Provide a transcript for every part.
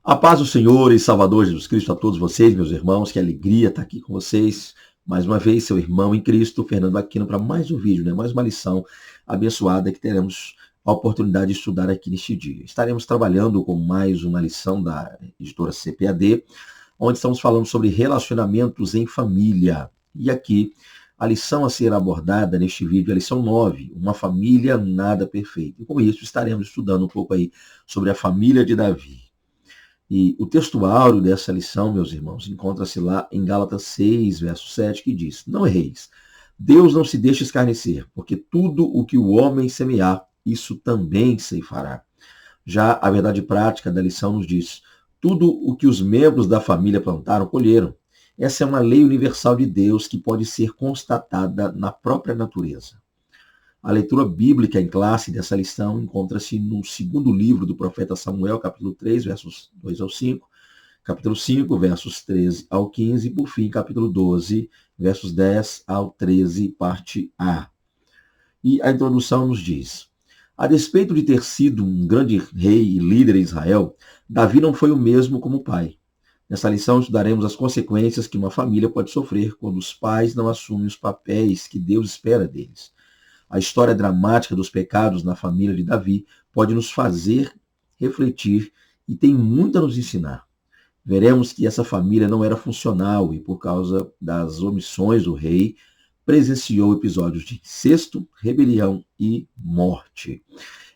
A paz do Senhor e Salvador Jesus Cristo a todos vocês, meus irmãos, que alegria estar aqui com vocês. Mais uma vez, seu irmão em Cristo, Fernando Aquino, para mais um vídeo, mais uma lição abençoada que teremos a oportunidade de estudar aqui neste dia. Estaremos trabalhando com mais uma lição da editora CPAD, onde estamos falando sobre relacionamentos em família. E aqui, a lição a ser abordada neste vídeo é a lição 9, uma família nada perfeita. E com isso, estaremos estudando um pouco aí sobre a família de Davi. E o texto áureo dessa lição, meus irmãos, encontra-se lá em Gálatas 6, verso 7, que diz: Não erreis, Deus não se deixa escarnecer, porque tudo o que o homem semear, isso também ceifará. Já a verdade prática da lição nos diz: tudo o que os membros da família plantaram, colheram. Essa é uma lei universal de Deus que pode ser constatada na própria natureza. A leitura bíblica em classe dessa lição encontra-se no segundo livro do profeta Samuel, capítulo 3, versos 2 ao 5, capítulo 5, versos 13 ao 15, e por fim, capítulo 12, versos 10 ao 13, parte A. E a introdução nos diz: a despeito de ter sido um grande rei e líder em Israel, Davi não foi o mesmo como pai. Nessa lição estudaremos as consequências que uma família pode sofrer quando os pais não assumem os papéis que Deus espera deles. A história dramática dos pecados na família de Davi pode nos fazer refletir e tem muito a nos ensinar. Veremos que essa família não era funcional e, por causa das omissões do rei, presenciou episódios de incesto, rebelião e morte.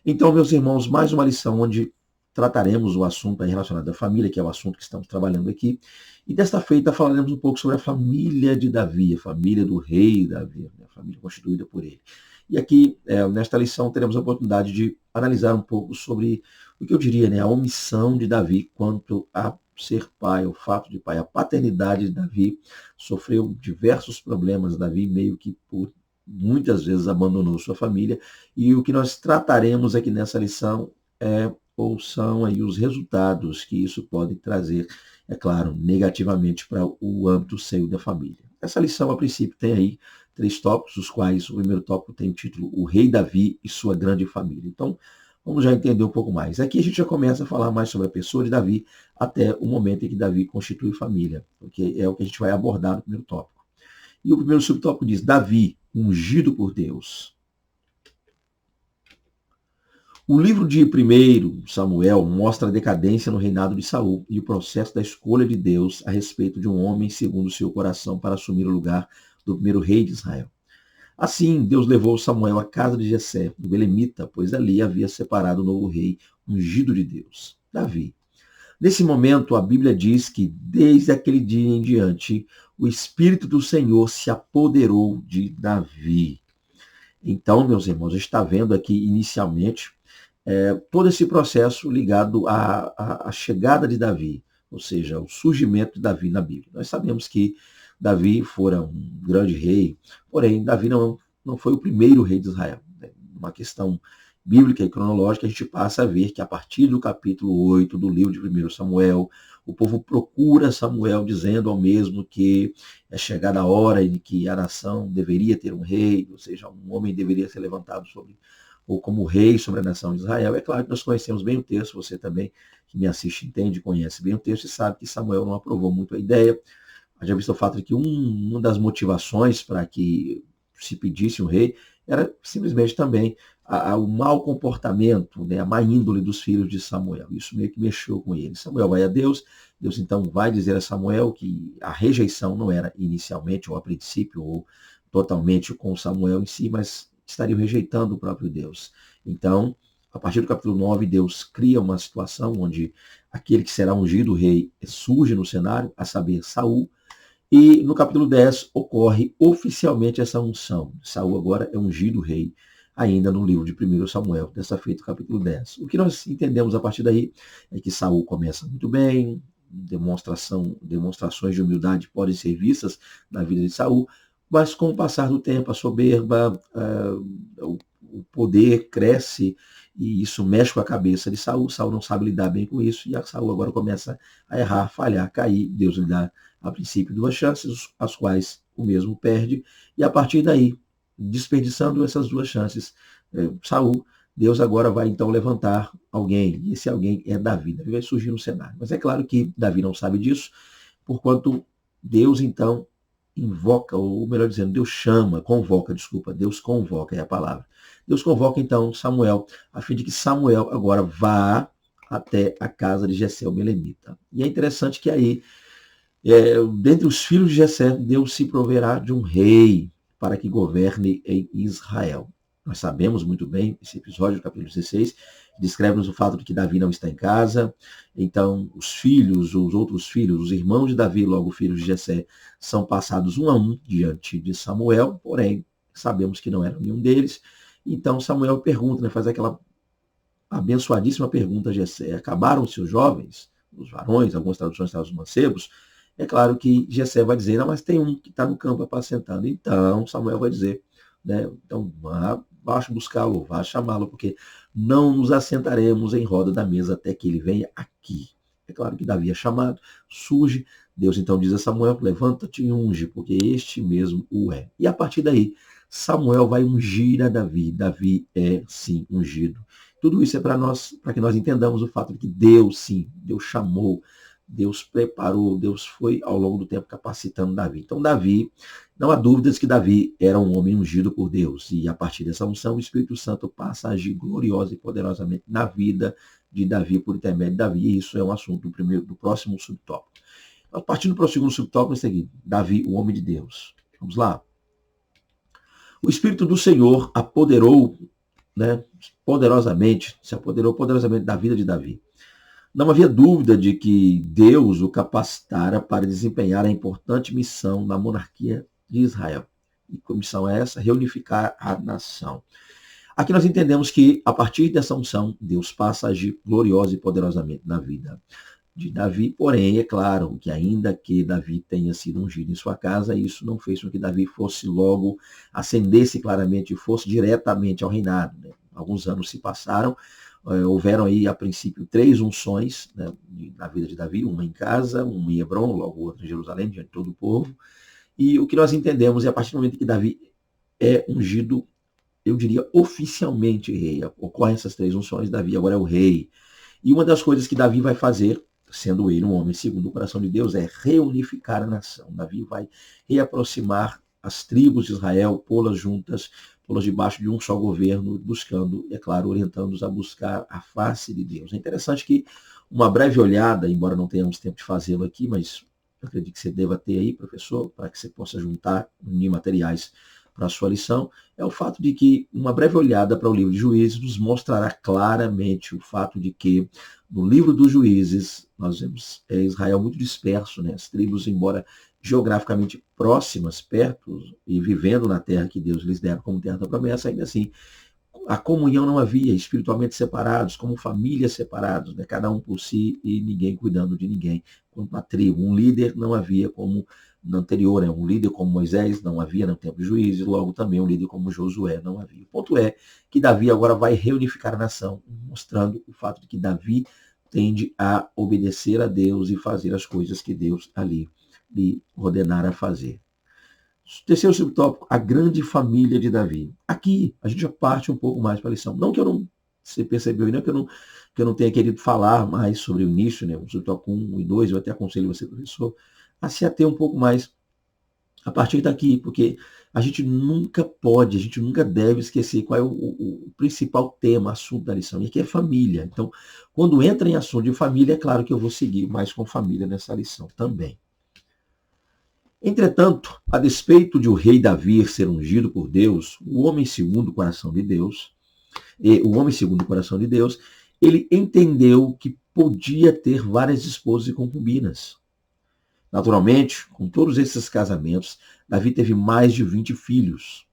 Então, meus irmãos, mais uma lição onde trataremos o assunto relacionado à família, que é o assunto que estamos trabalhando aqui. E desta feita falaremos um pouco sobre a família de Davi, a família do rei Davi, a família constituída por ele. E aqui, nesta lição, teremos a oportunidade de analisar um pouco sobre o que eu diria, a omissão de Davi quanto a ser pai, o fato de pai. A paternidade de Davi sofreu diversos problemas. Davi meio que por muitas vezes abandonou sua família. E o que nós trataremos aqui nessa lição são aí os resultados que isso pode trazer, é claro, negativamente para o âmbito seio da família. Essa lição, a princípio, tem aí 3 tópicos, os quais o primeiro tópico tem o título O Rei Davi e Sua Grande Família. Então, vamos já entender um pouco mais. Aqui a gente já começa a falar mais sobre a pessoa de Davi até o momento em que Davi constitui família, porque é o que a gente vai abordar no primeiro tópico. E o primeiro subtópico diz: Davi, ungido por Deus. O livro de 1 Samuel mostra a decadência no reinado de Saul e o processo da escolha de Deus a respeito de um homem segundo o seu coração para assumir o lugar do primeiro rei de Israel. Assim, Deus levou Samuel à casa de Jessé, o belemita, pois ali havia separado o novo rei, ungido de Deus, Davi. Nesse momento, a Bíblia diz que, desde aquele dia em diante, o Espírito do Senhor se apoderou de Davi. Então, meus irmãos, a gente está vendo aqui inicialmente todo esse processo ligado à chegada de Davi, ou seja, o surgimento de Davi na Bíblia. Nós sabemos que Davi fora um grande rei, porém, Davi não foi o primeiro rei de Israel. Uma questão bíblica e cronológica, a gente passa a ver que a partir do capítulo 8 do livro de 1 Samuel, o povo procura Samuel dizendo ao mesmo que é chegada a hora em que a nação deveria ter um rei, ou seja, um homem deveria ser levantado ou como rei sobre a nação de Israel. É claro que nós conhecemos bem o texto, você também que me assiste entende, conhece bem o texto e sabe que Samuel não aprovou muito a ideia. Já visto o fato de que uma das motivações para que se pedisse um rei era simplesmente também o mau comportamento, a má índole dos filhos de Samuel. Isso meio que mexeu com ele. Samuel vai a Deus, Deus então vai dizer a Samuel que a rejeição não era inicialmente ou a princípio ou totalmente com Samuel em si, mas estariam rejeitando o próprio Deus. Então, a partir do capítulo 9, Deus cria uma situação onde aquele que será ungido rei surge no cenário, a saber, Saul, e no capítulo 10 ocorre oficialmente essa unção. Saul agora é ungido rei, ainda no livro de 1 Samuel, dessa feita, capítulo 10. O que nós entendemos a partir daí é que Saul começa muito bem, demonstrações de humildade podem ser vistas na vida de Saul, mas com o passar do tempo, a soberba, o poder cresce e isso mexe com a cabeça de Saul. Saul não sabe lidar bem com isso e a Saul agora começa a errar, falhar, cair. Deus lhe dá, a princípio, 2 chances, as quais o mesmo perde. E a partir daí, desperdiçando essas 2 chances, Saul Deus agora vai então levantar alguém, e esse alguém é Davi. Davi vai surgir no cenário. Mas é claro que Davi não sabe disso, porquanto Deus então invoca, ou melhor dizendo, Deus chama, convoca, desculpa, Deus convoca é a palavra. Deus convoca então Samuel, a fim de que Samuel agora vá até a casa de Jessé, o melemita. E é interessante que aí, dentre os filhos de Jessé, Deus se proverá de um rei para que governe em Israel. Nós sabemos muito bem, esse episódio do capítulo 16, descreve-nos o fato de que Davi não está em casa, então os filhos, os outros filhos, os irmãos de Davi, logo filhos de Jessé, são passados um a um diante de Samuel, porém sabemos que não era nenhum deles. Então Samuel pergunta, né, faz aquela abençoadíssima pergunta a Jessé: acabaram os seus jovens, os varões, algumas traduções trazem os mancebos? É claro que Jessé vai dizer: não, mas tem um que está no campo apacentando. Então Samuel vai dizer, né, então vá buscá-lo, vá chamá-lo, porque não nos assentaremos em roda da mesa até que ele venha aqui. É claro que Davi é chamado, surge, Deus então diz a Samuel: levanta-te e unge, porque este mesmo o é. E a partir daí, Samuel vai ungir a Davi. Davi é sim ungido. Tudo isso é para que nós entendamos o fato de que Deus, sim, Deus chamou, Deus preparou, Deus foi ao longo do tempo capacitando Davi. Então Davi, não há dúvidas que Davi era um homem ungido por Deus. E a partir dessa unção, o Espírito Santo passa a agir gloriosa e poderosamente na vida de Davi, por intermédio de Davi. E isso é um assunto do próximo subtópico. Partindo para o segundo subtópico, é o seguinte: Davi, o homem de Deus. Vamos lá. O Espírito do Senhor apoderou, né, poderosamente, se apoderou poderosamente da vida de Davi. Não havia dúvida de que Deus o capacitara para desempenhar a importante missão na monarquia de Israel. E que missão é essa? Reunificar a nação. Aqui nós entendemos que, a partir dessa unção, Deus passa a agir gloriosa e poderosamente na vida de Davi, porém, é claro que ainda que Davi tenha sido ungido em sua casa, isso não fez com que Davi fosse logo, ascendesse claramente e fosse diretamente ao reinado, né? Alguns anos se passaram, houveram aí, a princípio, 3 unções, né, na vida de Davi: uma em casa, uma em Hebron, logo outra em Jerusalém, diante de todo o povo. E o que nós entendemos é, a partir do momento que Davi é ungido, eu diria oficialmente rei, ocorrem essas 3 unções, Davi agora é o rei. E uma das coisas que Davi vai fazer, sendo ele um homem segundo o coração de Deus, é reunificar a nação. Davi vai reaproximar as tribos de Israel, pô-las juntas, pô-las debaixo de um só governo, buscando, é claro, orientando-os a buscar a face de Deus. É interessante que uma breve olhada, embora não tenhamos tempo de fazê-lo aqui, mas eu acredito que você deva ter aí, professor, para que você possa juntar, unir materiais para a sua lição, é o fato de que uma breve olhada para o livro de Juízes nos mostrará claramente o fato de que no livro dos Juízes nós vemos Israel muito disperso, né? As tribos, embora geograficamente próximas, perto e vivendo na terra que Deus lhes dera como terra da promessa, ainda assim a comunhão não havia, espiritualmente separados, como famílias separados, né? Cada um por si e ninguém cuidando de ninguém. Quanto a tribo, um líder não havia como no anterior, né? Um líder como Moisés não havia no tempo de Juízes, logo também um líder como Josué não havia. O ponto é que Davi agora vai reunificar a nação, mostrando o fato de que Davi tende a obedecer a Deus e fazer as coisas que Deus ali lhe ordenara fazer. Terceiro subtópico: a grande família de Davi. Aqui a gente já parte um pouco mais para a lição. Não que eu não, você percebeu, não que eu não tenha querido falar mais sobre o início, né? O subtópico 1 e 2, eu até aconselho você, professor, a se ater um pouco mais a partir daqui, porque a gente nunca deve esquecer qual é o principal tema, assunto da lição, e aqui é família. Então, quando entra em assunto de família, é claro que eu vou seguir mais com família nessa lição também. Entretanto, a despeito de o rei Davi ser ungido por Deus, o homem segundo o coração de Deus, ele entendeu que podia ter várias esposas e concubinas. Naturalmente, com todos esses casamentos, Davi teve mais de 20 filhos.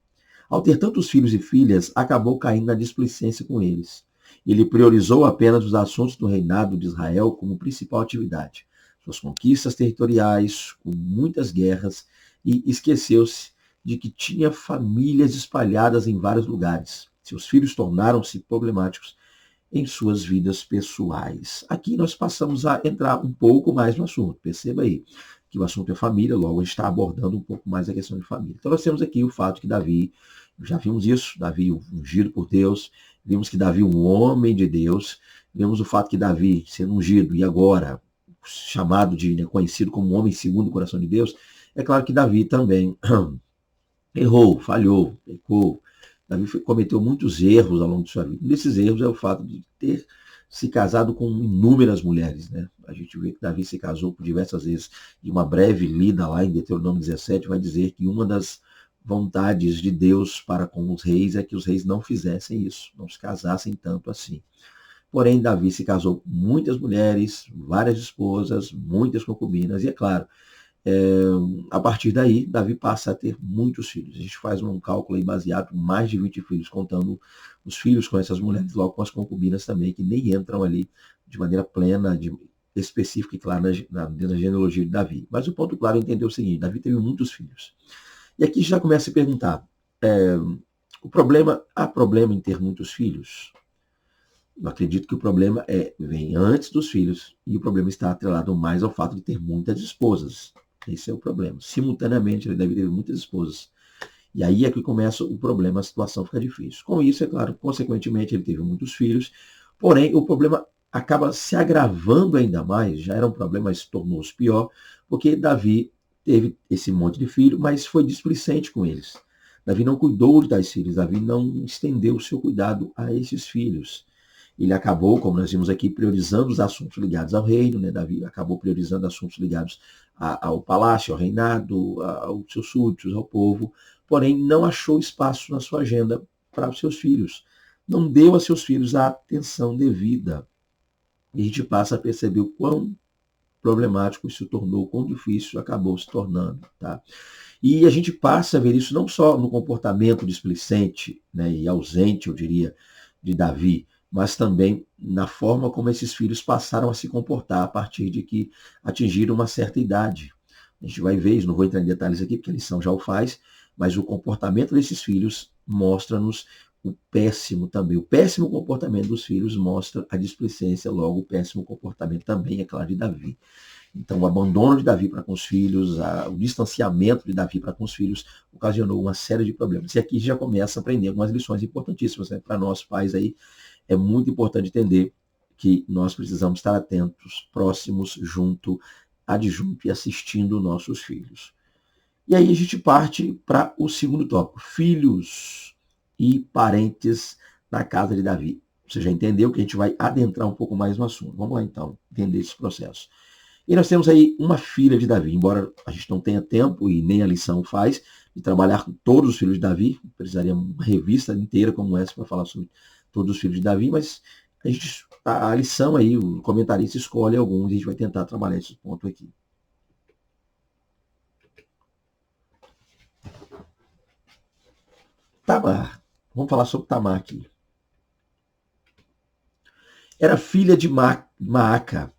Ao ter tantos filhos e filhas, acabou caindo na displicência com eles. Ele priorizou apenas os assuntos do reinado de Israel como principal atividade, suas conquistas territoriais, com muitas guerras, e esqueceu-se de que tinha famílias espalhadas em vários lugares. Seus filhos tornaram-se problemáticos em suas vidas pessoais. Aqui nós passamos a entrar um pouco mais no assunto. Perceba aí que o assunto é família, logo a gente está abordando um pouco mais a questão de família. Então nós temos aqui o fato que Davi, já vimos isso, Davi ungido por Deus, vimos que Davi, um homem de Deus, vemos o fato que Davi, sendo ungido e agora chamado de, né, conhecido como um homem segundo o coração de Deus, é claro que Davi também errou, falhou, pecou. Davi cometeu muitos erros ao longo de sua vida. Um desses erros é o fato de ter se casado com inúmeras mulheres, né? A gente vê que Davi se casou por diversas vezes, e uma breve lida lá em Deuteronômio 17 vai dizer que uma das vontades de Deus para com os reis é que os reis não fizessem isso, não se casassem tanto assim. Porém, Davi se casou com muitas mulheres, várias esposas, muitas concubinas, e é claro, a partir daí, Davi passa a ter muitos filhos. A gente faz um cálculo aí baseado em mais de 20 filhos, contando os filhos com essas mulheres, logo com as concubinas também, que nem entram ali de maneira plena, específica e clara na genealogia de Davi. Mas o ponto claro é entender o seguinte: Davi teve muitos filhos. E aqui já começa a se perguntar, há problema em ter muitos filhos? Eu acredito que o problema vem antes dos filhos, e o problema está atrelado mais ao fato de ter muitas esposas. Esse é o problema. Simultaneamente, ele deve ter muitas esposas. E aí é que começa o problema, a situação fica difícil. Com isso, é claro, consequentemente, ele teve muitos filhos, porém, o problema acaba se agravando ainda mais, já era um problema, mas tornou-se pior, porque Davi teve esse monte de filhos, mas foi displicente com eles. Davi não cuidou de tais filhos, Davi não estendeu o seu cuidado a esses filhos. Ele acabou, como nós vimos aqui, priorizando os assuntos ligados ao reino, né? Davi acabou priorizando assuntos ligados ao palácio, ao reinado, aos seus súditos, ao povo, porém não achou espaço na sua agenda para os seus filhos. Não deu a seus filhos a atenção devida. E a gente passa a perceber o quão problemático isso se tornou, quão difícil acabou se tornando. Tá? E a gente passa a ver isso não só no comportamento displicente, né, e ausente, eu diria, de Davi, mas também na forma como esses filhos passaram a se comportar a partir de que atingiram uma certa idade. A gente vai ver isso, não vou entrar em detalhes aqui, porque a lição já o faz, mas o comportamento desses filhos mostra-nos o péssimo comportamento dos filhos mostra a displicência, logo o péssimo comportamento também, é claro, de Davi. Então, o abandono de Davi para com os filhos, o distanciamento de Davi para com os filhos, ocasionou uma série de problemas. E aqui já começa a aprender algumas lições importantíssimas, né? Para nós pais aí, é muito importante entender que nós precisamos estar atentos, próximos, adjunto e assistindo nossos filhos. E aí a gente parte para o segundo tópico, filhos e parentes na casa de Davi. Você já entendeu que a gente vai adentrar um pouco mais no assunto. Vamos lá então, entender esse processo. E nós temos aí uma filha de Davi, embora a gente não tenha tempo e nem a lição faz, de trabalhar com todos os filhos de Davi, precisaria uma revista inteira como essa para falar sobre todos os filhos de Davi, mas a lição aí, o comentarista escolhe alguns e a gente vai tentar trabalhar esse ponto aqui. Tamar. Vamos falar sobre Tamar aqui. Era filha de Maaca.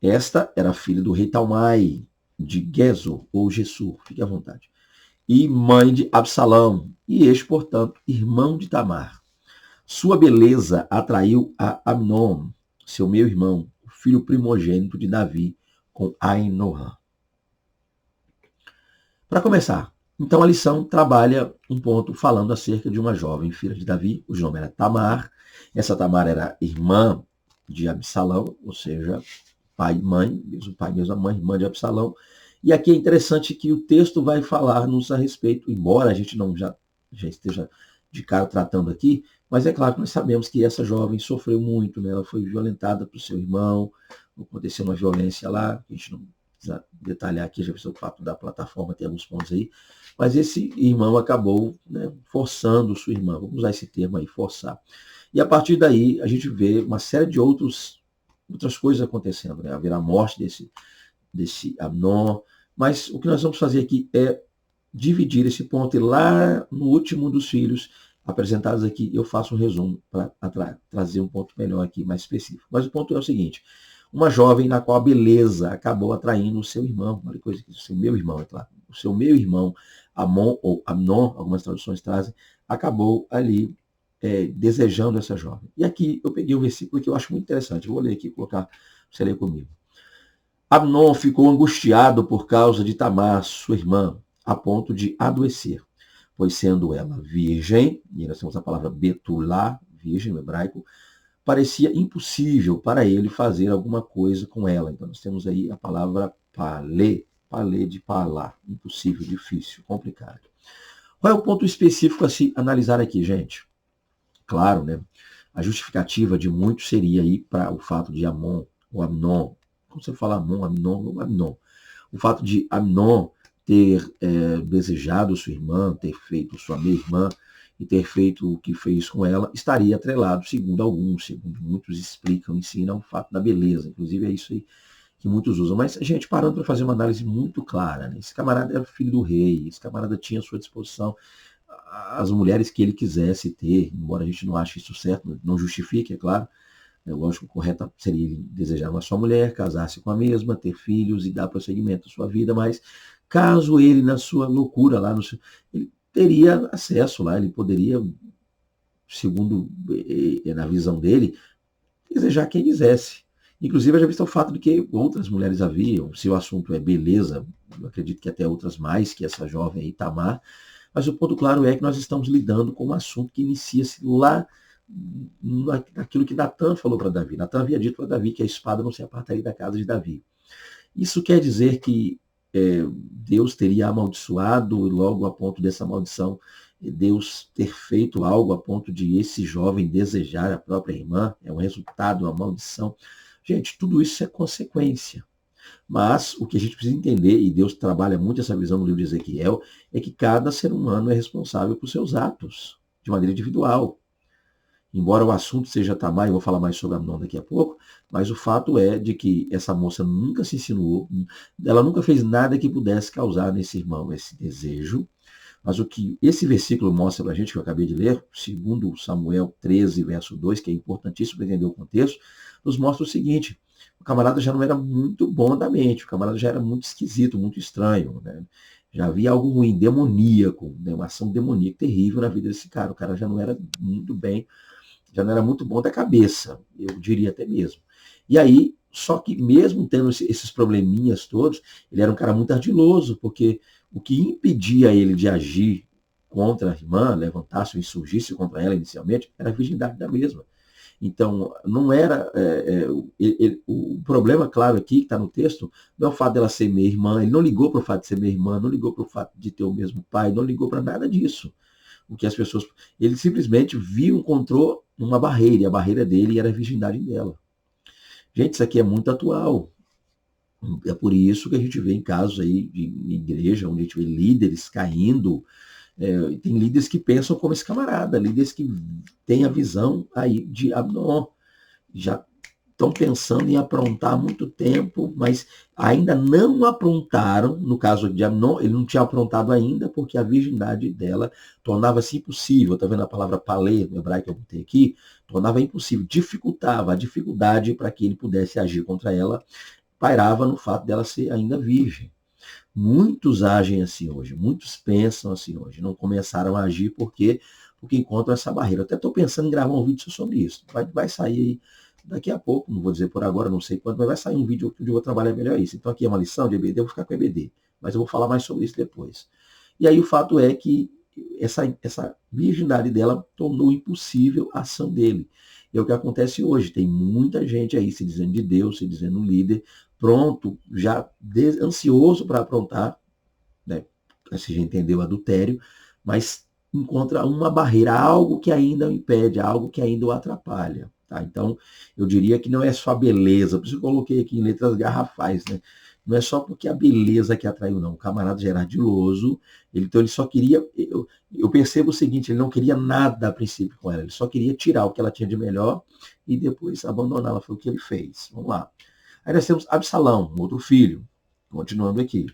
Esta era filha do rei Talmai, de Gesur, ou Gessur, fique à vontade. E mãe de Absalão, e este, portanto, irmão de Tamar. Sua beleza atraiu a Amnon, seu meio-irmão, o filho primogênito de Davi, com Ainoam. Para começar, então a lição trabalha um ponto falando acerca de uma jovem filha de Davi, cujo nome era Tamar. Essa Tamar era irmã de Absalão, ou seja, pai e mãe, mesmo pai, mesma mãe, irmã de Absalão. E aqui é interessante que o texto vai falar-nos a respeito, embora a gente não já esteja de cara tratando aqui, mas é claro que nós sabemos que essa jovem sofreu muito, né? Ela foi violentada por seu irmão, aconteceu uma violência lá, a gente não precisa detalhar aqui, já viu o papo da plataforma, tem alguns pontos aí, mas esse irmão acabou, né, forçando sua irmã, vamos usar esse termo aí, forçar. E a partir daí a gente vê uma série de outras coisas acontecendo, né? Haverá a morte desse Amnon, mas o que nós vamos fazer aqui é dividir esse ponto e lá no último dos filhos apresentados aqui eu faço um resumo para trazer um ponto melhor aqui, mais específico. Mas o ponto é o seguinte: uma jovem na qual a beleza acabou atraindo o seu irmão, olha que coisa aqui, o seu meu irmão, é claro, o seu meu irmão Amon ou Amnon, algumas traduções trazem, acabou ali desejando essa jovem. E aqui eu peguei um versículo que eu acho muito interessante, eu vou ler aqui, colocar para você ler comigo. Amnon ficou angustiado por causa de Tamar, sua irmã, a ponto de adoecer, pois sendo ela virgem, e nós temos a palavra betulá, virgem no hebraico, parecia impossível para ele fazer alguma coisa com ela. Então nós temos aí a palavra palê, palê de palá, impossível, difícil, complicado. Qual é o ponto específico a se analisar aqui, gente? Claro, né? A justificativa de muitos seria aí para o fato de Amon, ou Amnon, como você fala Amon, Amnon, ou Amnon. O fato de Amnon ter desejado sua irmã, ter feito sua meia-irmã e ter feito o que fez com ela, estaria atrelado, segundo alguns, segundo muitos explicam, ensinam, o fato da beleza. Inclusive é isso aí que muitos usam. Mas, gente, parando para fazer uma análise muito clara, né? Esse camarada era filho do rei, esse camarada tinha à sua disposição as mulheres que ele quisesse ter, embora a gente não ache isso certo, não justifique, é claro. Lógico, o correto seria ele desejar uma só mulher, casar-se com a mesma, ter filhos e dar prosseguimento à sua vida, mas caso ele, na sua loucura lá, ele teria acesso lá, ele poderia, segundo na visão dele, desejar quem quisesse. Inclusive, eu já visto o fato de que outras mulheres haviam, se o assunto é beleza, eu acredito que até outras mais que essa jovem aí, Tamar, mas o ponto claro é que nós estamos lidando com um assunto que inicia-se lá naquilo que Natan falou para Davi. Natan havia dito para Davi que a espada não se apartaria da casa de Davi. Isso quer dizer que Deus teria amaldiçoado e logo a ponto dessa maldição Deus ter feito algo a ponto de esse jovem desejar a própria irmã, é um resultado, uma maldição. Gente, tudo isso é consequência. Mas o que a gente precisa entender, e Deus trabalha muito essa visão no livro de Ezequiel, é que cada ser humano é responsável por seus atos, de maneira individual. Embora o assunto seja Tamar, eu vou falar mais sobre Amnon daqui a pouco, mas o fato é de que essa moça nunca se insinuou, ela nunca fez nada que pudesse causar nesse irmão esse desejo, mas o que esse versículo mostra para a gente, que eu acabei de ler, segundo Samuel 13, verso 2, que é importantíssimo para entender o contexto, nos mostra o seguinte: o camarada já não era muito bom da mente, o camarada já era muito esquisito, muito estranho, né? Já havia algo ruim, demoníaco, né? Uma ação demoníaca terrível na vida desse cara. O cara já não era muito bem, já não era muito bom da cabeça, eu diria até mesmo. E aí, só que mesmo tendo esses probleminhas todos, ele era um cara muito ardiloso, porque o que impedia ele de agir contra a irmã, levantar-se ou insurgir-se contra ela inicialmente, era a virgindade da mesma. Então, não era. O problema, claro, aqui, que está no texto, não é o fato dela ser minha irmã, ele não ligou para o fato de ser minha irmã, não ligou para o fato de ter o mesmo pai, não ligou para nada disso. O que as pessoas. Ele simplesmente viu, encontrou uma barreira, e a barreira dele era a virgindade dela. Gente, isso aqui é muito atual. É por isso que a gente vê em casos aí de igreja, onde a gente vê líderes caindo. Tem líderes que pensam como esse camarada, líderes que têm a visão aí de Amnon. Já estão pensando em aprontar há muito tempo, mas ainda não aprontaram. No caso de Amnon, ele não tinha aprontado ainda, porque a virgindade dela tornava-se impossível. Está vendo a palavra palê, no hebraico que eu botei aqui? Tornava impossível, dificultava. A dificuldade para que ele pudesse agir contra ela pairava no fato dela ser ainda virgem. Muitos agem assim hoje, muitos pensam assim hoje, não começaram a agir porque encontram essa barreira. Eu até estou pensando em gravar um vídeo sobre isso. Vai sair aí daqui a pouco, não vou dizer por agora, não sei quando, mas vai sair um vídeo onde eu vou trabalhar melhor isso. Então aqui é uma lição de EBD, eu vou ficar com EBD, mas eu vou falar mais sobre isso depois. E aí o fato é que essa virgindade dela tornou impossível a ação dele. É o que acontece hoje. Tem muita gente aí se dizendo de Deus, se dizendo líder, pronto, já ansioso para aprontar, né? Se já entendeu, adultério, mas encontra uma barreira, algo que ainda o impede, algo que ainda o atrapalha. Tá? Então, eu diria que não é só a beleza, por isso eu coloquei aqui em letras garrafais, né? Não é só porque a beleza que atraiu, não. O camarada já era ardiloso, então ele só queria. Eu percebo o seguinte: ele não queria nada a princípio com ela, ele só queria tirar o que ela tinha de melhor e depois abandoná-la. Foi o que ele fez. Vamos lá. Aí nós temos Absalão, outro filho, continuando aqui.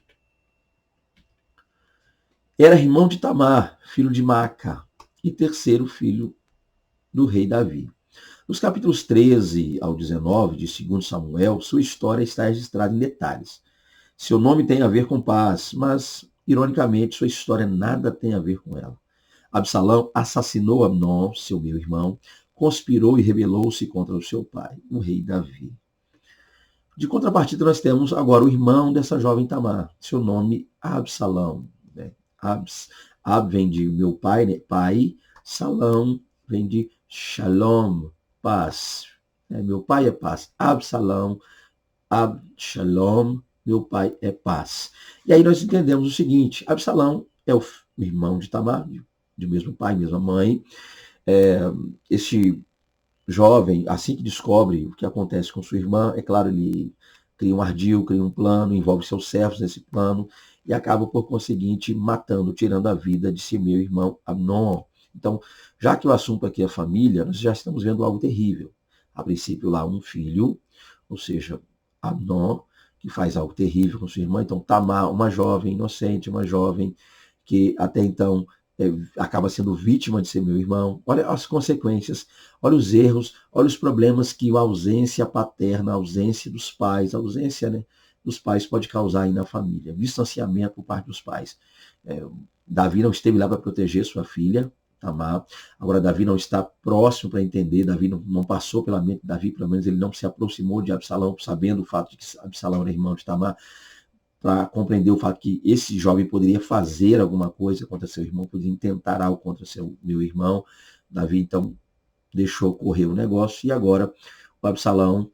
Era irmão de Tamar, filho de Maaca, e terceiro filho do rei Davi. Nos capítulos 13 ao 19 de 2 Samuel, sua história está registrada em detalhes. Seu nome tem a ver com paz, mas, ironicamente, sua história nada tem a ver com ela. Absalão assassinou Amnon, seu meu irmão, conspirou e rebelou-se contra o seu pai, o rei Davi. De contrapartida, nós temos agora o irmão dessa jovem Tamar, seu nome Absalão. Né? Ab vem de meu pai, né? Pai, Salão vem de Shalom, paz. Meu pai é paz. Absalão, Absalom, meu pai é paz. E aí nós entendemos o seguinte: Absalão é o irmão de Tamar, de mesmo pai, mesma mãe. Este jovem, assim que descobre o que acontece com sua irmã, é claro, ele cria um ardil, cria um plano, envolve seus servos nesse plano e acaba, por conseguinte, matando, tirando a vida de seu meu irmão Amnon. Então, já que o assunto aqui é família, nós já estamos vendo algo terrível. A princípio, lá um filho, ou seja, Amnon, que faz algo terrível com sua irmã. Então, Tamar, uma jovem inocente, uma jovem que até então acaba sendo vítima de ser meu irmão. Olha as consequências, olha os erros, olha os problemas que a ausência paterna, a ausência dos pais, a ausência, né, dos pais pode causar aí na família. Distanciamento por parte dos pais. Davi não esteve lá para proteger sua filha, Tamar. Agora, Davi não está próximo para entender, Davi não passou pela mente de Davi, pelo menos ele não se aproximou de Absalão, sabendo o fato de que Absalão era irmão de Tamar, para compreender o fato que esse jovem poderia fazer alguma coisa contra seu irmão, poderia tentar algo contra meu irmão. Davi, então, deixou correr o negócio, e agora o Absalão,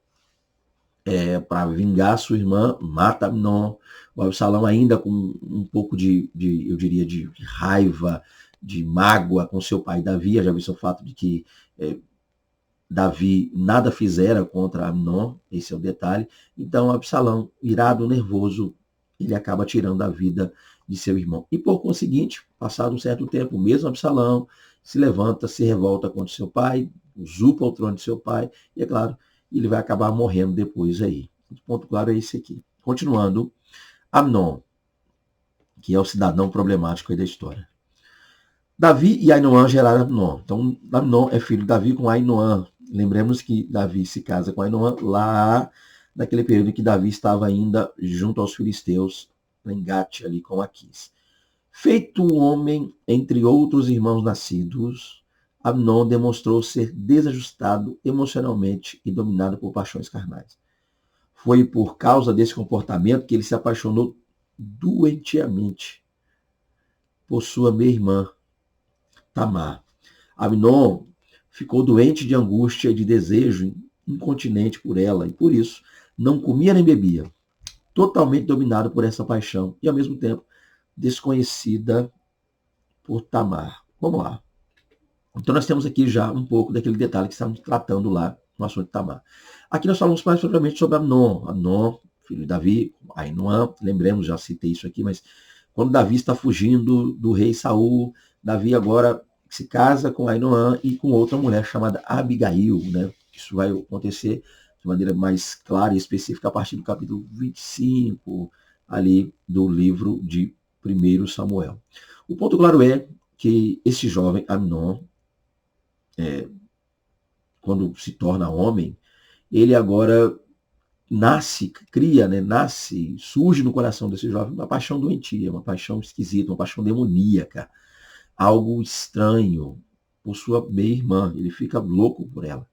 para vingar sua irmã, mata Amnon. O Absalão ainda com um pouco eu diria, de raiva, de mágoa com seu pai Davi, já visto o fato de que Davi nada fizera contra Amnon, esse é o detalhe. Então Absalão, irado, nervoso, ele acaba tirando a vida de seu irmão. E por conseguinte, passado um certo tempo, o mesmo Absalão se levanta, se revolta contra seu pai, usurpa o trono de seu pai, e é claro, ele vai acabar morrendo depois aí. O ponto claro é esse aqui. Continuando, Amnon, que é o cidadão problemático aí da história. Davi e Ainoã geraram Amnon. Então, Amnon é filho de Davi com Ainoã. Lembremos que Davi se casa com Ainoã lá naquele período em que Davi estava ainda junto aos filisteus, em Gate, ali com Aquis. Feito um homem entre outros irmãos nascidos, Amnon demonstrou ser desajustado emocionalmente e dominado por paixões carnais. Foi por causa desse comportamento que ele se apaixonou doentiamente por sua meia-irmã, Tamar. Amnon ficou doente de angústia e de desejo incontinente por ela, e por isso não comia nem bebia, totalmente dominado por essa paixão e, ao mesmo tempo, desconhecida por Tamar. Vamos lá. Então nós temos aqui já um pouco daquele detalhe que estamos tratando lá no assunto de Tamar. Aqui nós falamos mais propriamente sobre Amnon. Amnon, filho de Davi, Ainoã, lembremos, já citei isso aqui, mas quando Davi está fugindo do rei Saul, Davi agora se casa com Ainoã e com outra mulher chamada Abigail, né? Isso vai acontecer de maneira mais clara e específica a partir do capítulo 25, ali do livro de 1 Samuel. O ponto claro é que esse jovem Amnon, quando se torna homem, ele agora cria, né, surge no coração desse jovem uma paixão doentia, uma paixão esquisita, uma paixão demoníaca, algo estranho por sua meia-irmã. Ele fica louco por ela.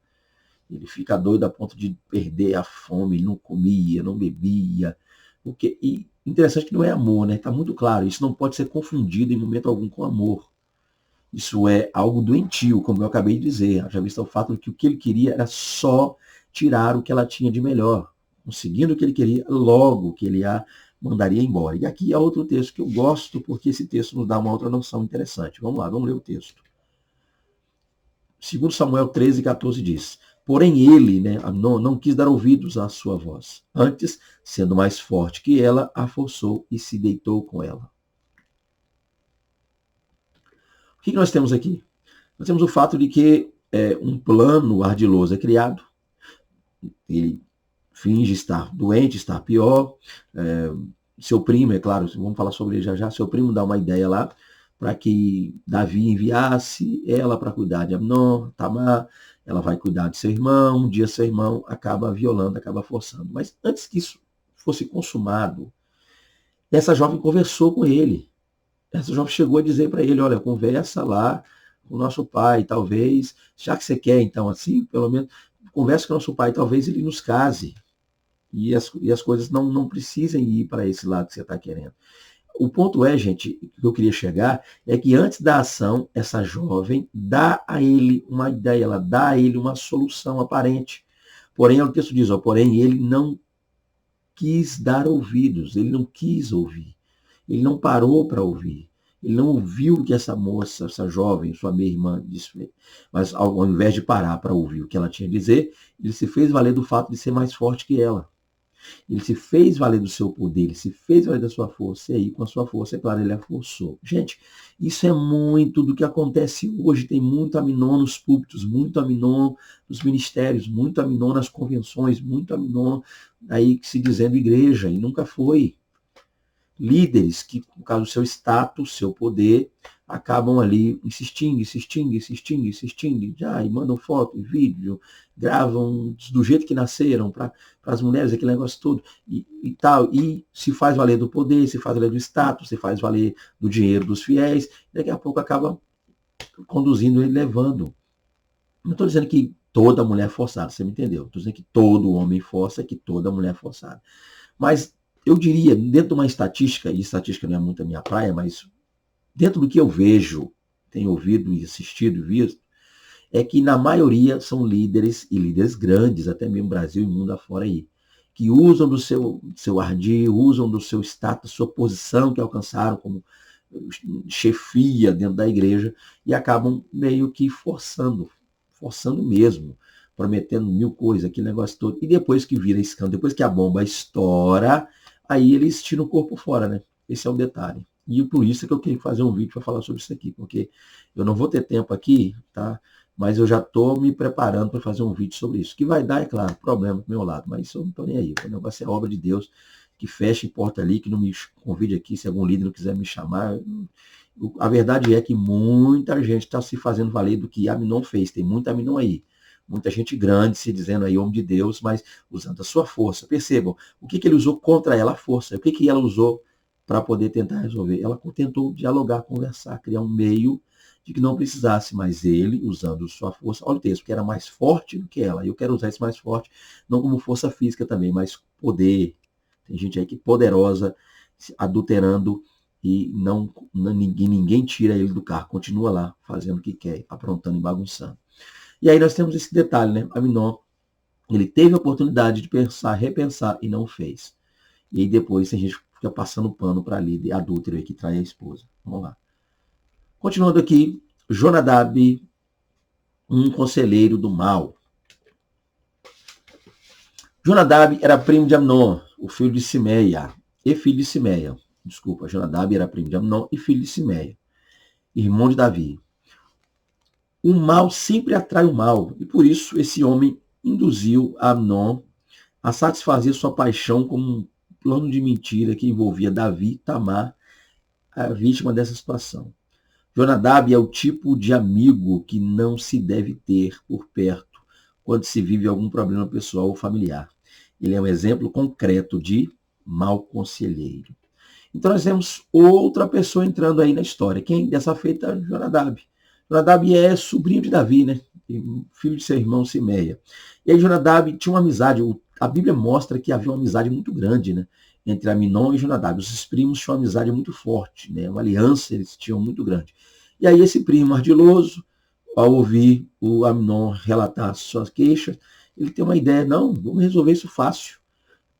Ele fica doido a ponto de perder a fome, não comia, não bebia. E interessante que não é amor, né? Está muito claro, isso não pode ser confundido em momento algum com amor. Isso é algo doentio, como eu acabei de dizer. Já visto o fato de que o que ele queria era só tirar o que ela tinha de melhor. Conseguindo o que ele queria, logo que ele a mandaria embora. E aqui é outro texto que eu gosto, porque esse texto nos dá uma outra noção interessante. Vamos lá, vamos ler o texto. 2 Samuel 13:14 diz: porém ele, né, não quis dar ouvidos à sua voz. Antes, sendo mais forte que ela, a forçou e se deitou com ela. O que nós temos aqui? Nós temos o fato de que um plano ardiloso é criado. Ele finge estar doente, estar pior. Seu primo, é claro, vamos falar sobre ele já já, seu primo dá uma ideia lá para que Davi enviasse ela para cuidar de Amnon, Tamar. Ela vai cuidar de seu irmão. Um dia seu irmão acaba violando, acaba forçando. Mas antes que isso fosse consumado, essa jovem conversou com ele. Essa jovem chegou a dizer para ele: olha, conversa lá com o nosso pai, talvez, já que você quer então assim, pelo menos conversa com o nosso pai, talvez ele nos case. E as coisas não precisem ir para esse lado que você está querendo. o ponto é, gente, que eu queria chegar, é que antes da ação, essa jovem dá a ele uma ideia, ela dá a ele uma solução aparente. Porém, o texto diz, ó, porém, ele não quis dar ouvidos, ele não quis ouvir, ele não parou para ouvir, ele não ouviu o que essa moça, essa jovem, sua meia-irmã disse, mas ao invés de parar para ouvir o que ela tinha a dizer, ele se fez valer do fato de ser mais forte que ela. Ele se fez valer do seu poder, ele se fez valer da sua força, e aí com a sua força, é claro, ele a forçou. Gente, isso é muito do que acontece hoje, tem muito aminon nos púlpitos, muito aminon nos ministérios, muito aminon nas convenções, muito aminon aí se dizendo igreja, e nunca foi. Líderes que, por causa do seu status, seu poder, acabam ali insistindo, já, e mandam foto e vídeo, gravam do jeito que nasceram para as mulheres, aquele negócio todo, e tal, e se faz valer do poder, se faz valer do status, se faz valer do dinheiro dos fiéis, daqui a pouco acaba conduzindo e levando. Não estou dizendo que toda mulher é forçada, você me entendeu? Estou dizendo que todo homem força, que toda mulher é forçada. Mas eu diria, dentro de uma estatística, e estatística não é muito a minha praia, mas dentro do que eu vejo, tenho ouvido e assistido e visto, é que na maioria são líderes, e líderes grandes, até mesmo Brasil e mundo afora aí, que usam do seu ardil, usam do seu status, sua posição que alcançaram como chefia dentro da igreja, e acabam meio que forçando mesmo, prometendo mil coisas, aquele negócio todo, e depois que vira escândalo, depois que a bomba estoura, aí eles tiram o corpo fora, né? Esse é o detalhe. E por isso que eu queria fazer um vídeo para falar sobre isso aqui, porque eu não vou ter tempo aqui, tá? Mas eu já estou me preparando para fazer um vídeo sobre isso. Que vai dar, é claro, problema do meu lado, mas isso eu não estou nem aí. O negócio é obra de Deus, que feche porta ali, que não me convide aqui, se algum líder não quiser me chamar. A verdade é que muita gente está se fazendo valer do que Aminon fez. Tem muita Aminon aí. Muita gente grande se dizendo aí homem de Deus, mas usando a sua força. Percebam, o que ele usou contra ela? A força. O que ela usou para poder tentar resolver? Ela tentou dialogar, conversar, criar um meio de que não precisasse mais ele, usando sua força. Olha o texto, que era mais forte do que ela. E eu quero usar esse mais forte, não como força física também, mas poder. Tem gente aí que é poderosa, adulterando, e ninguém tira ele do carro. Continua lá, fazendo o que quer, aprontando e bagunçando. E aí nós temos esse detalhe, né? Aminon, ele teve a oportunidade de pensar, repensar e não fez. E aí depois a gente fica passando pano para líder adúltero aí que trai a esposa. Vamos lá. Continuando aqui, Jonadab, um conselheiro do mal. Jonadab era primo de Amnon, o filho de Simeia, e filho de Simeia. Desculpa, Jonadab era primo de Amnon e filho de Simeia, irmão de Davi. O mal sempre atrai o mal, e por isso esse homem induziu Amnon a satisfazer sua paixão com um plano de mentira que envolvia Davi e Tamar, a vítima dessa situação. Jonadab é o tipo de amigo que não se deve ter por perto quando se vive algum problema pessoal ou familiar. Ele é um exemplo concreto de mau conselheiro. Então nós temos outra pessoa entrando aí na história. Quem? Dessa feita, Jonadab. Jonadab é sobrinho de Davi, né? Filho de seu irmão Simeia. E aí Jonadab tinha uma amizade. A Bíblia mostra que havia uma amizade muito grande, né? Entre Aminon e Jonadab. Os primos tinham uma amizade muito forte, né? Uma aliança eles tinham muito grande. E aí esse primo ardiloso, ao ouvir o Aminon relatar suas queixas, ele tem uma ideia, não, vamos resolver isso fácil.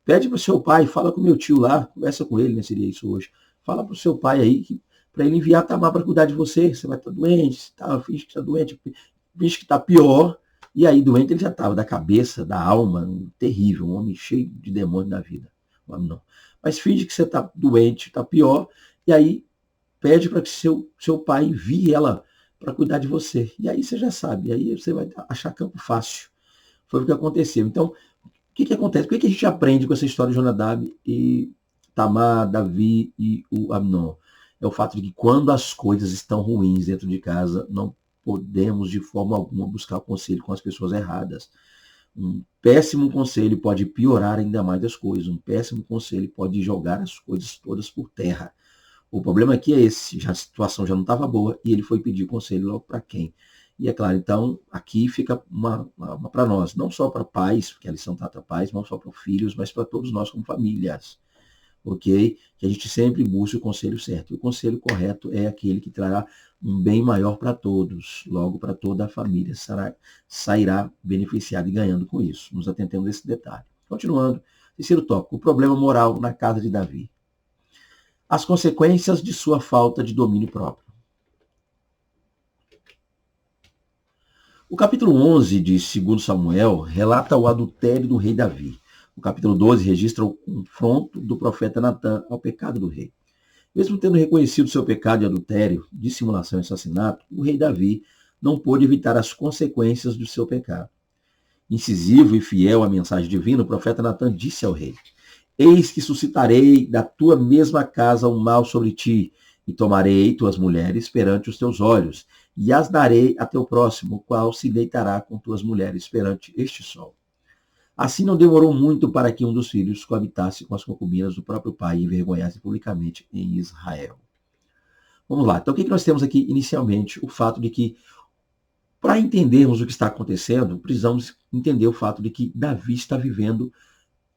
Pede para o seu pai, fala com meu tio lá, conversa com ele, né? Seria isso hoje. Fala para o seu pai aí, para ele enviar Tamar para cuidar de você. Você vai estar doente, finge que está doente, finge que está pior. E aí, doente ele já estava, da cabeça, da alma, terrível, um homem cheio de demônio na vida. Não. Mas finge que você está doente, está pior, e aí pede para que seu pai envie ela para cuidar de você. E aí você já sabe, aí você vai achar campo fácil. Foi o que aconteceu. Então, o que acontece? O que a gente aprende com essa história de Jonadab e Tamar, Davi e o Amnon? É o fato de que quando as coisas estão ruins dentro de casa, não podemos de forma alguma buscar conselho com as pessoas erradas. Um péssimo conselho pode piorar ainda mais as coisas. Um péssimo conselho pode jogar as coisas todas por terra. O problema aqui é esse, a situação já não estava boa e ele foi pedir conselho logo para quem? E é claro, então, aqui fica uma para nós, não só para pais, porque a lição trata pais, não só para filhos, mas para todos nós como famílias. ok? Que a gente sempre busque o conselho certo. E o conselho correto é aquele que trará um bem maior para todos, logo para toda a família sairá beneficiada e ganhando com isso. Nos atentemos a esse detalhe. Continuando, terceiro tópico, o problema moral na casa de Davi. As consequências de sua falta de domínio próprio. O capítulo 11 de 2 Samuel relata o adultério do rei Davi. O capítulo 12 registra o confronto do profeta Natã ao pecado do rei. Mesmo tendo reconhecido seu pecado de adultério, dissimulação e assassinato, o rei Davi não pôde evitar as consequências do seu pecado. Incisivo e fiel à mensagem divina, o profeta Natã disse ao rei: Eis que suscitarei da tua mesma casa um mal sobre ti, e tomarei tuas mulheres perante os teus olhos, e as darei a teu próximo, o qual se deitará com tuas mulheres perante este sol. Assim não demorou muito para que um dos filhos coabitasse com as concubinas do próprio pai e envergonhasse publicamente em Israel. Vamos lá. Então, o que nós temos aqui inicialmente? O fato de que, para entendermos o que está acontecendo, precisamos entender o fato de que Davi está vivendo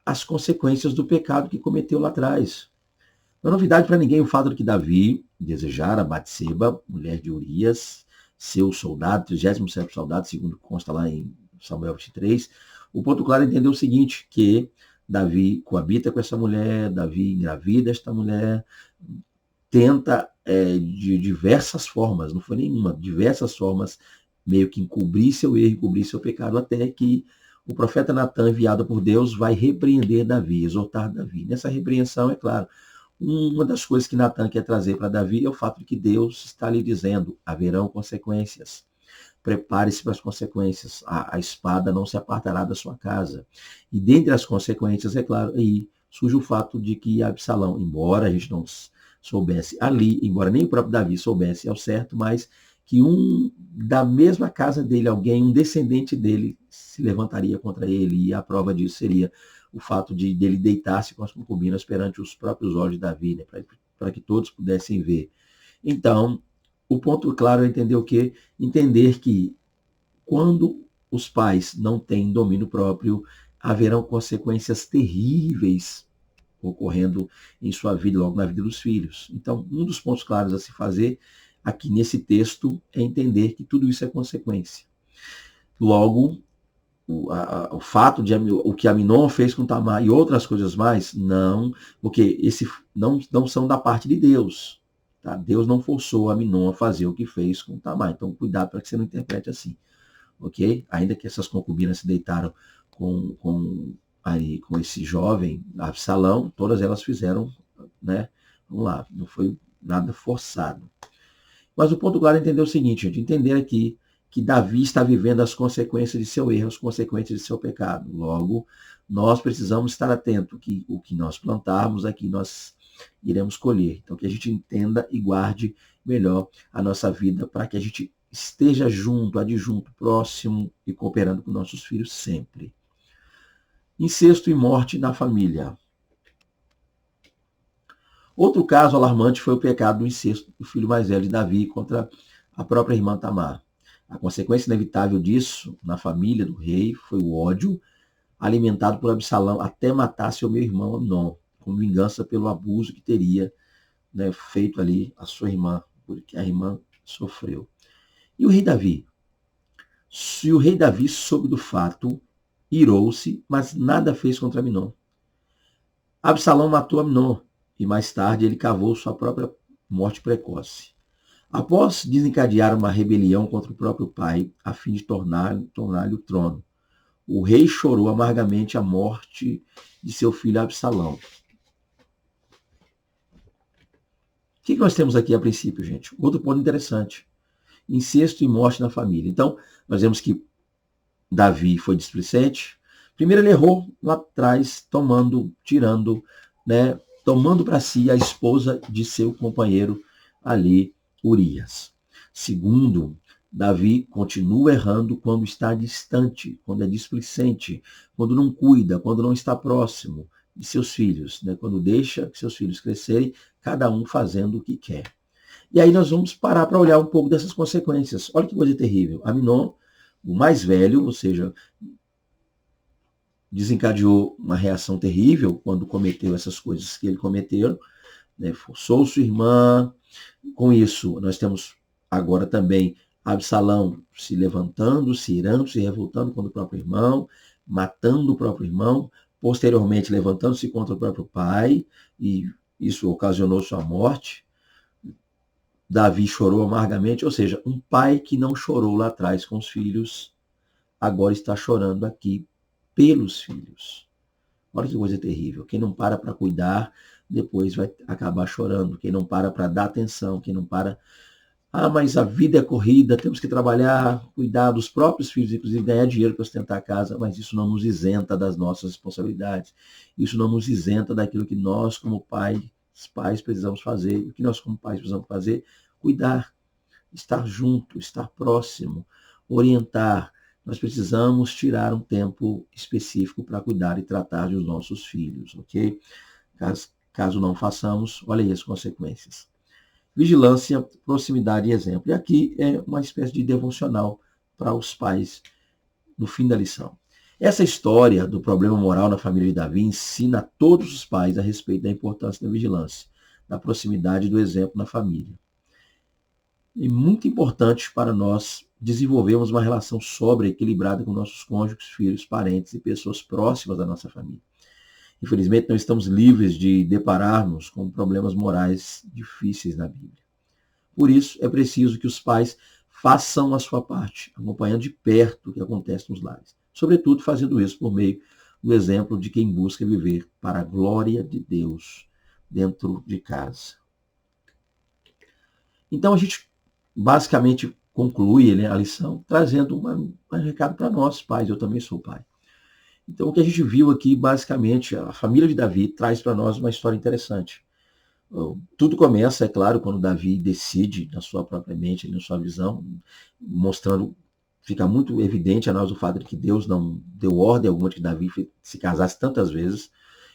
as consequências do pecado que cometeu lá atrás. Não é novidade para ninguém o fato de que Davi desejara Batseba, mulher de Urias, seu soldado, 37º soldado, segundo consta lá em Samuel 23. O ponto claro é entender o seguinte, que Davi coabita com essa mulher, Davi engravida esta mulher, tenta de diversas formas, não foi nenhuma, diversas formas, meio que encobrir seu erro, encobrir seu pecado, até que o profeta Natã, enviado por Deus, vai repreender Davi, exortar Davi. Nessa repreensão, é claro, uma das coisas que Natã quer trazer para Davi é o fato de que Deus está lhe dizendo, haverão consequências. Prepare-se para as consequências. A espada não se apartará da sua casa. E dentre as consequências, é claro, aí surge o fato de que Absalão, embora a gente não soubesse ali, embora nem o próprio Davi soubesse ao certo, mas que da mesma casa dele, alguém, um descendente dele, se levantaria contra ele, e a prova disso seria o fato de dele deitar-se com as concubinas perante os próprios olhos de Davi, né, para que todos pudessem ver. Então, o ponto claro é entender o quê? Entender que quando os pais não têm domínio próprio, haverão consequências terríveis ocorrendo em sua vida, logo na vida dos filhos. Então, um dos pontos claros a se fazer aqui nesse texto é entender que tudo isso é consequência. Logo, o fato de o que Aminon fez com Tamar e outras coisas mais, não, porque não são da parte de Deus. Tá? Deus não forçou Aminon a fazer o que fez com Tamar. Então, cuidado para que você não interprete assim. Ok? Ainda que essas concubinas se deitaram com esse jovem Absalão, todas elas fizeram, né? Vamos lá, não foi nada forçado. Mas o ponto claro é entender o seguinte, gente, entender aqui que Davi está vivendo as consequências de seu erro, as consequências de seu pecado. Logo, nós precisamos estar atentos que o que nós plantarmos aqui nós iremos colher. Então, que a gente entenda e guarde melhor a nossa vida para que a gente esteja junto, adjunto, próximo e cooperando com nossos filhos sempre. Incesto e morte na família. Outro caso alarmante foi o pecado do incesto do filho mais velho de Davi contra a própria irmã Tamar. A consequência inevitável disso na família do rei foi o ódio alimentado por Absalão até matar seu meu irmão Amnon, como vingança pelo abuso que teria, né, feito ali a sua irmã, porque a irmã sofreu. E o rei Davi? Se o rei Davi soube do fato, irou-se, mas nada fez contra Amnon. Absalão matou Amnon e mais tarde ele cavou sua própria morte precoce. Após desencadear uma rebelião contra o próprio pai, a fim de tornar-lhe o trono, o rei chorou amargamente a morte de seu filho Absalão. O que nós temos aqui a princípio, gente? Outro ponto interessante. Incesto e morte na família. Então, nós vemos que Davi foi displicente. Primeiro ele errou lá atrás, tomando para si a esposa de seu companheiro ali, Urias. Segundo, Davi continua errando quando está distante, quando é displicente, quando não cuida, quando não está próximo de seus filhos, né? Quando deixa seus filhos crescerem, cada um fazendo o que quer. E aí nós vamos parar para olhar um pouco dessas consequências. Olha que coisa terrível. Amnon, o mais velho, ou seja, desencadeou uma reação terrível quando cometeu essas coisas que ele cometeu, né? Forçou sua irmã. Com isso, nós temos agora também Absalão se levantando, se irando, se revoltando contra o próprio irmão, matando o próprio irmão, posteriormente levantando-se contra o próprio pai, e isso ocasionou sua morte. Davi chorou amargamente, ou seja, um pai que não chorou lá atrás com os filhos, agora está chorando aqui pelos filhos. Olha que coisa terrível. Quem não para cuidar, depois vai acabar chorando. Quem não para dar atenção, quem não para... mas a vida é corrida, temos que trabalhar, cuidar dos próprios filhos, inclusive ganhar dinheiro para sustentar a casa, mas isso não nos isenta das nossas responsabilidades. Isso não nos isenta daquilo que nós, como pais, precisamos fazer. O que nós, como pais, precisamos fazer? Cuidar, estar junto, estar próximo, orientar. Nós precisamos tirar um tempo específico para cuidar e tratar dos nossos filhos, ok? Caso não façamos, olha aí as consequências. Vigilância, proximidade e exemplo. E aqui é uma espécie de devocional para os pais no fim da lição. Essa história do problema moral na família de Davi ensina a todos os pais a respeito da importância da vigilância, da proximidade e do exemplo na família. É muito importante para nós desenvolvermos uma relação sóbria e equilibrada com nossos cônjuges, filhos, parentes e pessoas próximas da nossa família. Infelizmente, não estamos livres de depararmos com problemas morais difíceis na Bíblia. Por isso, é preciso que os pais façam a sua parte, acompanhando de perto o que acontece nos lares. Sobretudo, fazendo isso por meio do exemplo de quem busca viver para a glória de Deus dentro de casa. Então, a gente basicamente conclui a lição trazendo um recado para nós, pais. Eu também sou pai. Então, o que a gente viu aqui, basicamente, a família de Davi traz para nós uma história interessante. Tudo começa, é claro, quando Davi decide, na sua própria mente, na sua visão, mostrando, fica muito evidente a nós o fato de que Deus não deu ordem alguma de que Davi se casasse tantas vezes.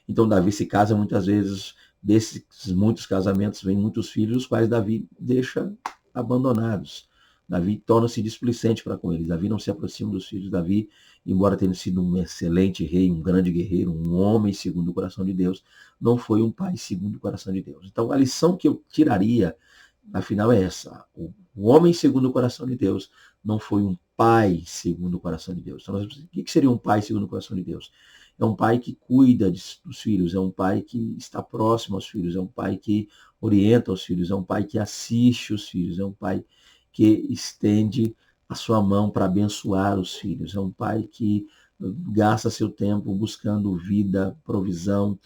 Então, Davi se casa muitas vezes, desses muitos casamentos vêm muitos filhos, os quais Davi deixa abandonados. Davi torna-se displicente para com eles. Davi não se aproxima dos filhos. Davi, embora tenha sido um excelente rei, um grande guerreiro, um homem segundo o coração de Deus, não foi um pai segundo o coração de Deus. Então, a lição que eu tiraria, afinal, é essa. O homem segundo o coração de Deus não foi um pai segundo o coração de Deus. Então, o que seria um pai segundo o coração de Deus? É um pai que cuida dos filhos, é um pai que está próximo aos filhos, é um pai que orienta os filhos, é um pai que assiste os filhos, é um pai que estende a sua mão para abençoar os filhos. É um pai que gasta seu tempo buscando vida, provisão,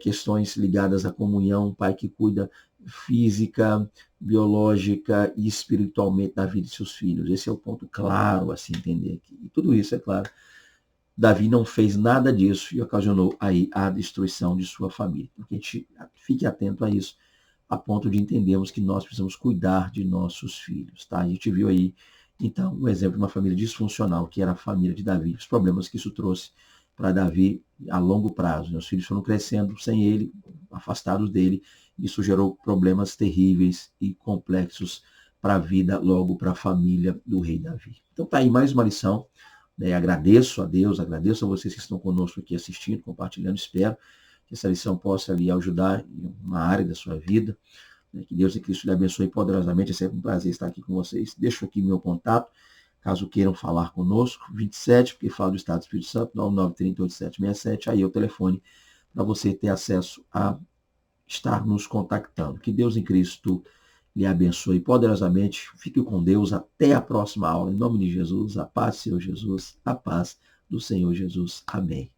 questões ligadas à comunhão, um pai que cuida física, biológica e espiritualmente da vida de seus filhos. Esse é o ponto claro a se entender aqui. E tudo isso, é claro, Davi não fez nada disso e ocasionou aí a destruição de sua família. Porque a gente fique atento a isso, a ponto de entendermos que nós precisamos cuidar de nossos filhos. Tá? A gente viu aí, então, um exemplo de uma família disfuncional, que era a família de Davi, os problemas que isso trouxe para Davi a longo prazo. Né? Os filhos foram crescendo sem ele, afastados dele, isso gerou problemas terríveis e complexos para a vida, logo para a família do rei Davi. Então tá aí mais uma lição. Agradeço a Deus, agradeço a vocês que estão conosco aqui assistindo, compartilhando, espero que essa lição possa lhe ajudar em uma área da sua vida. Que Deus em Cristo lhe abençoe poderosamente. É sempre um prazer estar aqui com vocês. Deixo aqui meu contato, caso queiram falar conosco, 27, porque falo do Estado do Espírito Santo, 99308767, aí é o telefone para você ter acesso a estar nos contactando. Que Deus em Cristo lhe abençoe poderosamente. Fique com Deus. Até a próxima aula. Em nome de Jesus, a paz do Senhor Jesus, a paz do Senhor Jesus. Amém.